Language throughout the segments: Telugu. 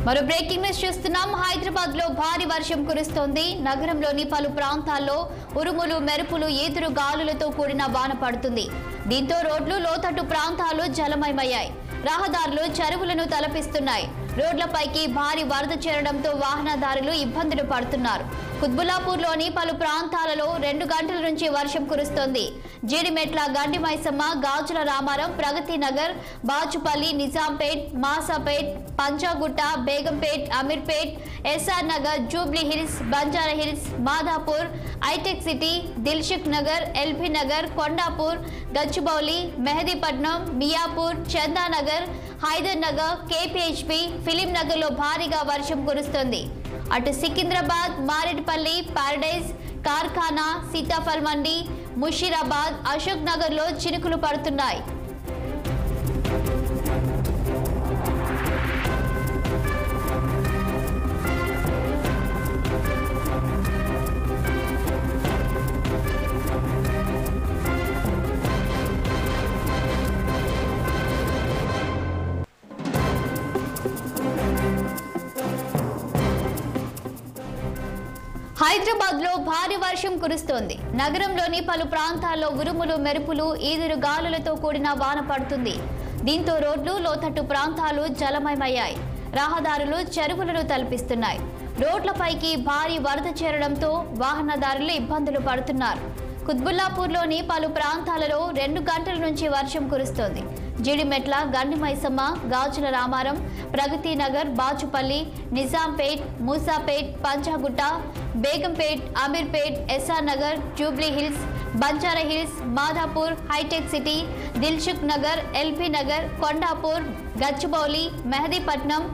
మరో బ్రేకింగ్ న్యూస్ చూస్తున్నాం. హైదరాబాద్ లో భారీ వర్షం కురుస్తోంది. నగరంలోని పలు ప్రాంతాల్లో ఉరుములు, మెరుపులు, ఈదురు గాలులతో కూడిన వాన పడుతుంది. దీంతో రోడ్లు, లోతట్టు ప్రాంతాలు జలమయమయ్యాయి. రహదారులు చెరువులను తలపిస్తున్నాయి. రోడ్లపైకి భారీ వరద చేరడంతో వాహనదారులు ఇబ్బందులు పడుతున్నారు. కుత్బుల్లాపూర్లోని పలు ప్రాంతాలలో 2 గంటల నుంచి వర్షం కురుస్తోంది. Jeedimetla, Gandi Maisamma, Gajula Ramaram, Pragathi Nagar, Bachupally, Nizampet, Masapet, Panjagutta, Begumpet, Ameerpet, SR Nagar, Jubilee Hills, Banjara Hills, Madhapur, Hitec City, Dilsukh Nagar, LB Nagar, Kondapur, Gachibowli, Mehdipatnam, Miyapur, Chandanagar, Hyder Nagar, KPHP, Film Nagar లో భారీగా వర్షం కురుస్తోంది. అటు సికింద్రాబాద్, మారేడుపల్లి, పారడైజ్, కార్ఖానా, సీతాఫల్ మండి, ముషీరాబాద్, అశోక్ నగర్ లో చినుకులు పడుతున్నాయి. హైదరాబాద్ లో భారీ వర్షం కురుస్తోంది. నగరంలోని పలు ప్రాంతాల్లో ఉరుములు, మెరుపులు, ఈదురు గాలులతో కూడిన వాన పడుతుంది. దీంతో రోడ్లు, లోతట్టు ప్రాంతాలు జలమయమయ్యాయి. రహదారులు చెరువులను తలపిస్తున్నాయి. రోడ్లపైకి భారీ వరద చేరడంతో వాహనదారులు ఇబ్బందులు పడుతున్నారు. కుత్బుల్లాపూర్లోని పలు ప్రాంతాలలో 2 గంటల నుంచి వర్షం కురుస్తోంది. Jeedimetla, Gandi Maisamma, Gajula Ramaram, Pragathi Nagar, Bachupally, Nizampet, Moosapet, Panjagutta, Begumpet, Ameerpet, SR Nagar, Jubilee Hills, Banjara Hills, Madhapur, Hitec City, Dilsukh Nagar, LB Nagar, Kondapur, Gachibowli, Mehdipatnam,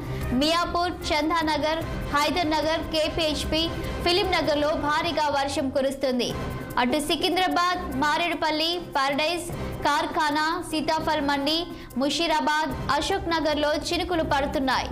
Miyapur, Chandanagar, Hyder Nagar, KPHP, Film Nagar లో భారీగా వర్షం కురుస్తుంది. అటు సికింద్రాబాద్, మారేడుపల్లి, పారడైజ్, కార్ఖానా, సీతాఫల్ మండి, ముషీరాబాద్, అశోక్ నగర్ లో చినుకులు పడుతున్నాయి.